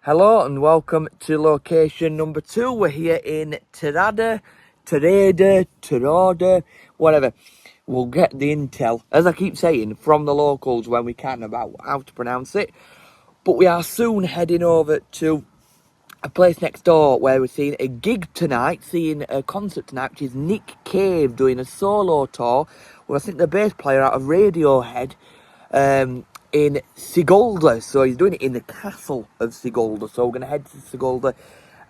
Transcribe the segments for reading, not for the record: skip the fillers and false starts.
Hello and welcome to location number 2. We're here in Terada, whatever. We'll get the intel, as I keep saying, from the locals when we can about how to pronounce it. But we are soon heading over to a place next door where we're seeing a gig tonight, seeing a concert tonight, which is Nick Cave doing a solo tour with, I think, the bass player out of Radiohead, in Sigulda. So he's doing it in the castle of Sigulda. So we're going to head to Sigulda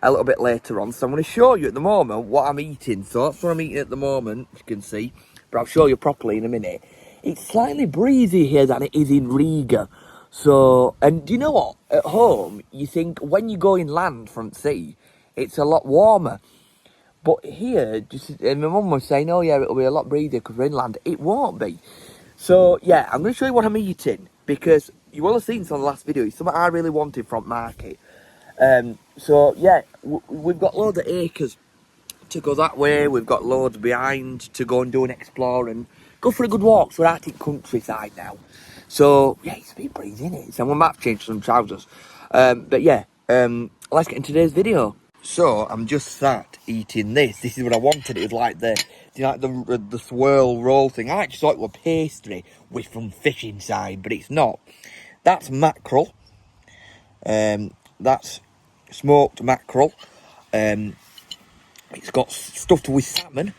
a little bit later on. So I'm going to show you at the moment what I'm eating. So that's what I'm eating at the moment, as you can see. But I'll show you properly in a minute. It's slightly breezy here than it is in Riga. So, and do you know what? At home, you think when you go inland from sea, it's a lot warmer. But here, and my mum was saying, oh yeah, it'll be a lot breezier because we're inland. It won't be. So, yeah, I'm going to show you what I'm eating, because you will have seen some of the last video. It's something I really wanted from market. So, yeah, we've got loads of acres to go that way. We've got loads behind to go and do an explore and go for a good walk through Arctic countryside now. So, yeah, it's a bit breezy, isn't it? So I might change some trousers. But, yeah, let's get into today's video. So, I'm just sat eating this. This is what I wanted. It was like the swirl roll thing. I actually thought it was pastry with some fish inside, but it's not. That's mackerel. That's smoked mackerel. It's got stuffed with salmon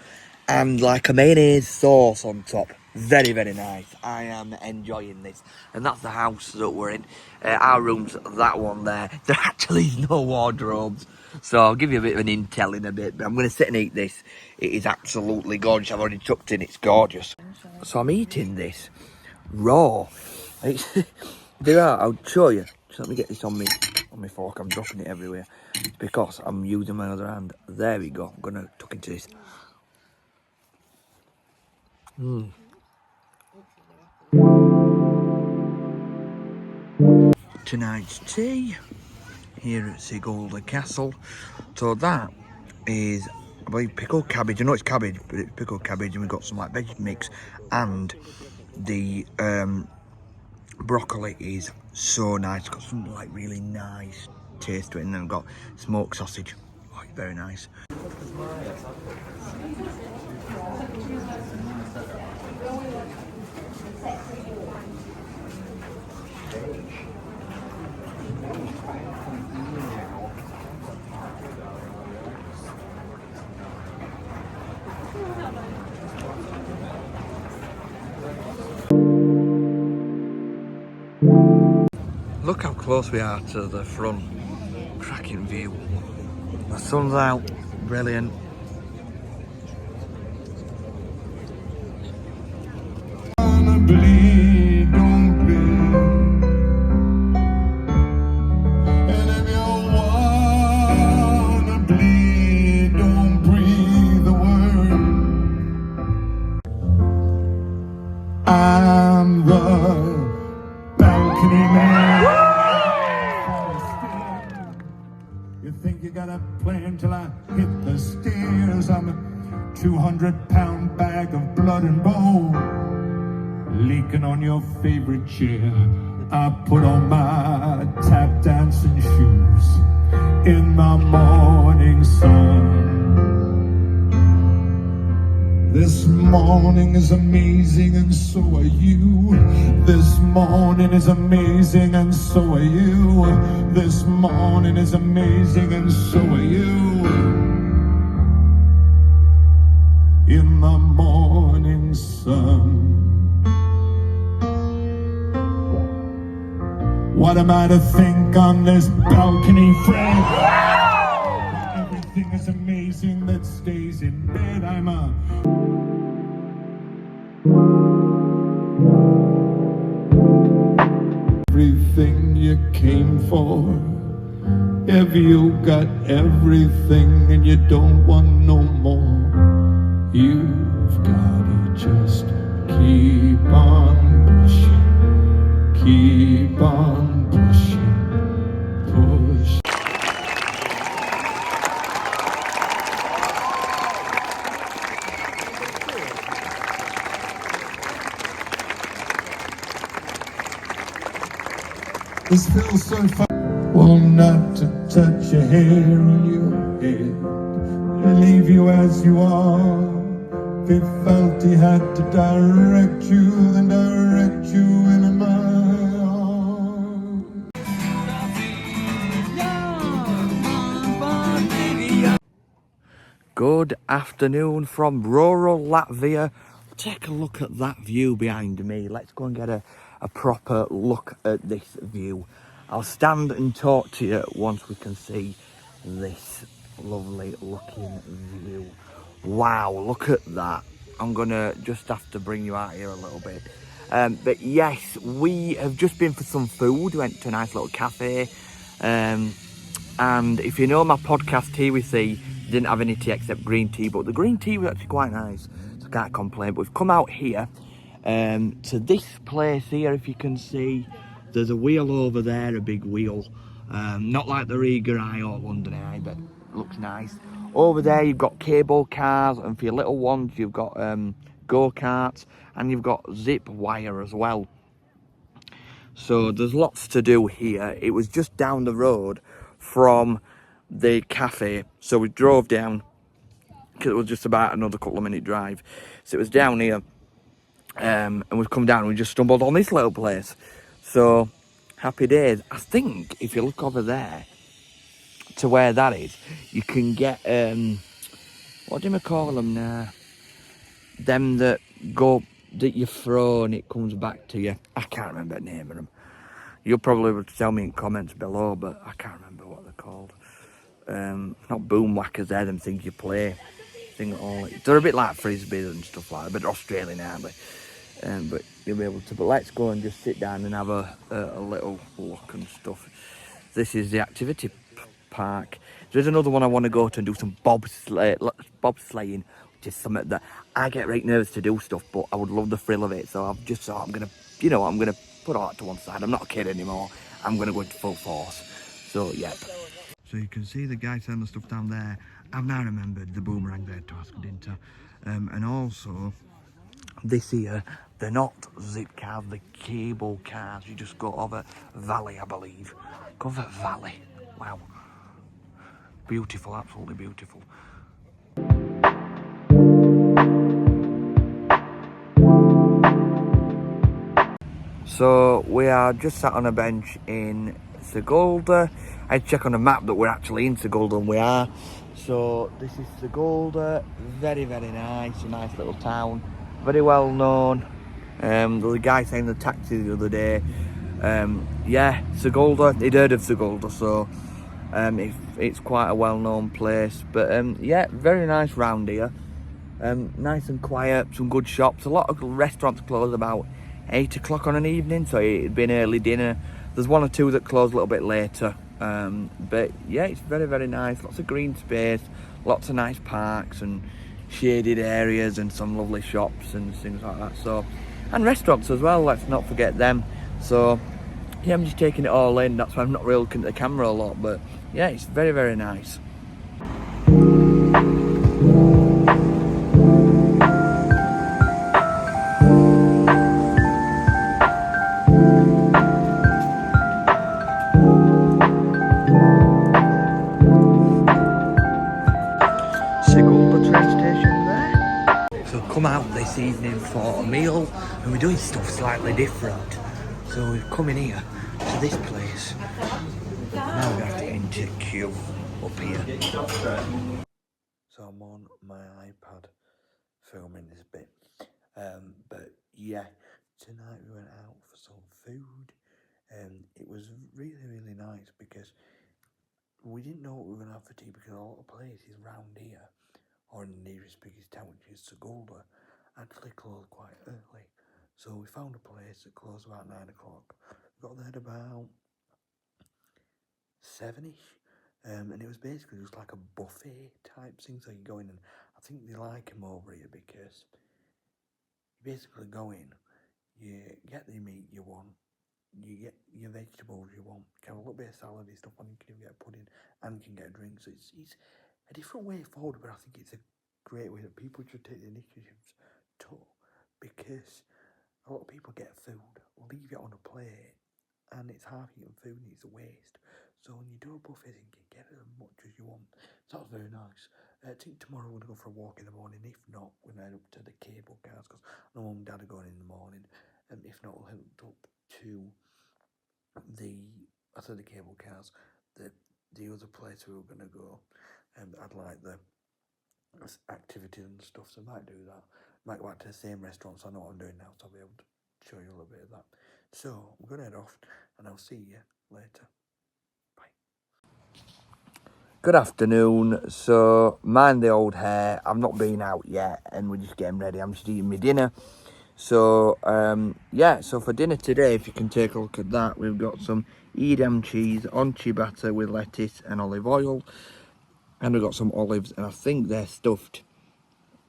and like a mayonnaise sauce on top. Very, very nice. I am enjoying this. And that's the house that we're in. Our room's that one there. There actually is no wardrobes. So I'll give you a bit of an intel in a bit. But I'm going to sit and eat this. It is absolutely gorgeous. I've already tucked in. It's gorgeous. So I'm eating this raw. I'll show you. Just let me get this on my fork. I'm dropping it everywhere. It's because I'm using my other hand. There we go. I'm going to tuck into this. Tonight's tea here at Sigulda Castle. So that is, I believe, pickled cabbage. I know it's cabbage, but it's pickled cabbage, and we've got some like veg mix, and the broccoli is so nice. It's got some like really nice taste to it, and then we've got smoked sausage. Oh, it's very nice. Look how close we are to the front. Cracking view. The sun's out. Brilliant. I'm the balcony man. You think you got a plan till I hit the stairs? I'm a 200-pound bag of blood and bone, leaking on your favorite chair. I put on my tap dancing shoes in the morning sun. This morning is amazing and so are you. This morning is amazing and so are you. This morning is amazing and so are you. In the morning sun. What am I to think on this balcony, friend? Everything is amazing that stays in bed. I'm a everything you came for. Have you got everything and you don't want no more? You've got to just keep on pushing, keep on pushing, push. This feels so fun. Well, not to touch a hair on your head, leave you as you are. If he felt he had to direct you, then direct you into my arms. Good afternoon from rural Latvia. Take a look at that view behind me. Let's go and get a proper look at this view. I'll stand and talk to you once we can see this lovely looking view. Wow, look at that. I'm gonna just have to bring you out here a little bit. But yes, we have just been for some food. We went to a nice little cafe. And if you know my podcast Tea with Sea, didn't have any tea except green tea, but the green tea was actually quite nice, so I can't complain. But we've come out here to this place here. If you can see, there's a wheel over there, a big wheel, not like the Riga Eye or London Eye, but looks nice. Over there you've got cable cars, and for your little ones you've got go-karts, and you've got zip wire as well. So there's lots to do here. It was just down the road from the cafe, so we drove down because it was just about another couple of minute drive. So it was down here, and we've come down and we just stumbled on this little place. So happy days. I think if you look over there to where that is, you can get what do you call them now? Them that go that you throw and it comes back to you. I can't remember the name of them. You'll probably able to tell me in comments below, but I can't remember what they're called. Not boom whackers, they're them things you play. They're a bit like frisbees and stuff like that, but Australian, aren't they? But you'll be able to. But let's go and just sit down and have a little look and stuff. This is the activity park. There's another one I want to go to and do some bobsleighing, which is something that I get right nervous to do stuff, but I would love the thrill of it. So I've just thought I'm gonna put all that to one side. I'm not a kid anymore. I'm gonna go into full force. So yep. So you can see the guy selling the stuff down there. I've now remembered the boomerang there to ask, didn't I? And also this here, they're not zip cars, they're cable cars. You just go over valley, I believe. Go over valley. Wow. Beautiful, absolutely beautiful. So we are just sat on a bench in Sigulda. I had to check on the map that we're actually in Sigulda, and we are. So this is Sigulda, very, very nice, a nice little town, very well known. There was a guy saying the taxi the other day. Yeah, Sigulda, he'd heard of Sigulda, so it's quite a well-known place. But yeah, very nice round here. Nice and quiet, some good shops. A lot of restaurants close about 8 o'clock on an evening, so it'd be an early dinner. There's one or two that close a little bit later. But yeah, it's very, very nice. Lots of green space, lots of nice parks and shaded areas and some lovely shops and things like that. So, and restaurants as well, let's not forget them. So yeah, I'm just taking it all in. That's why I'm not really looking at the camera a lot, but yeah, it's very, very nice. Sigulda train station there. So come out this evening for a meal, and we're doing stuff slightly different. So we've come in here to this place. Now we have to enter queue up here. So I'm on my iPad filming this bit. But yeah, tonight we went out for some food, and it was really, really nice because we didn't know what we were going to have for tea, because a lot of places round here, or in the nearest biggest town, which is Sigulda, actually closed quite early. So we found a place that closed about 9 o'clock. We got there at about 7ish, and it was basically just like a buffet type thing. So you go in, and I think they like them over here because you basically go in, you get the meat you want, you get your vegetables you want, you can have a little bit of salady stuff on, you can even get a pudding, and you can get a drink. So it's a different way forward, but I think it's a great way that people should take the initiatives to, because a lot of people get food, leave it on a plate, and it's half eaten food and it's a waste. So buffet thingy, get as much as you want. So that was very nice. I think tomorrow we're going to go for a walk in the morning. If not, we're going to head up to the cable cars because my mum and dad are going in the morning. If not, we'll head up to I said the cable cars, the other place we were going to go. I'd like the activities and stuff, so I might do that. Might go back to the same restaurant, so I know what I'm doing now, so I'll be able to show you a little bit of that. So I'm going to head off, and I'll see you later. Good afternoon. So, mind the old hair. I've not been out yet, and we're just getting ready. I'm just eating my dinner. So, yeah. So for dinner today, if you can take a look at that, we've got some Edam cheese on ciabatta with lettuce and olive oil, and we've got some olives, and I think they're stuffed.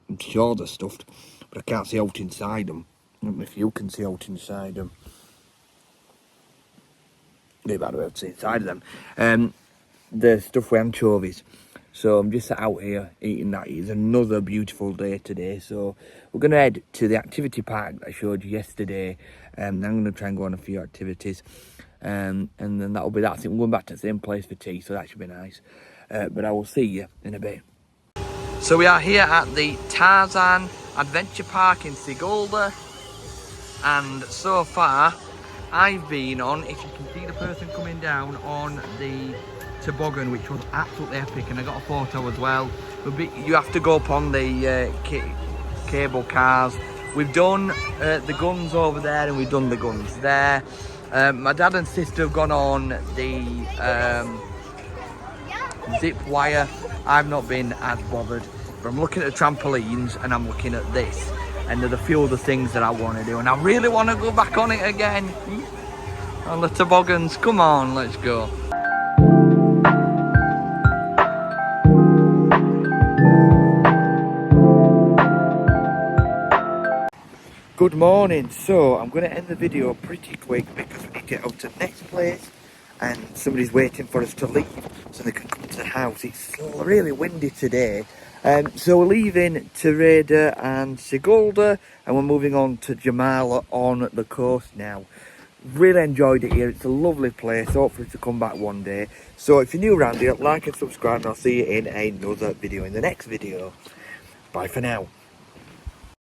I'm sure they're stuffed, but I can't see out inside them. I don't know if you can see out inside them. Maybe I don't have to see inside of them. The stuff with anchovies. So I'm just out here eating that. It's another beautiful day today. So we're going to head to the activity park that I showed you yesterday. And I'm going to try and go on a few activities. And then that'll be that. I think we're going back to the same place for tea, so that should be nice. But I will see you in a bit. So we are here at the Tarzan Adventure Park in Sigulda. And so far, I've been on, if you can see the person coming down, on the toboggan, which was absolutely epic, and I got a photo as well. You have to go up on the cable cars. We've done the guns over there, and we've done the guns there. My dad and sister have gone on the zip wire. I've not been as bothered, but I'm looking at the trampolines and I'm looking at this, and there's a few other things that I want to do, and I really want to go back on it again. On the toboggans, come on, let's go. Good morning. So I'm going to end the video pretty quick because we need to get out to the next place, and somebody's waiting for us to leave so they can come to the house. It's really windy today. So we're leaving Tereda and Sigulda, and we're moving on to Jamala on the coast now. Really enjoyed it here. It's a lovely place. Hopefully to come back one day. So if you're new around here, like and subscribe, and I'll see you in another video in the next video. Bye for now.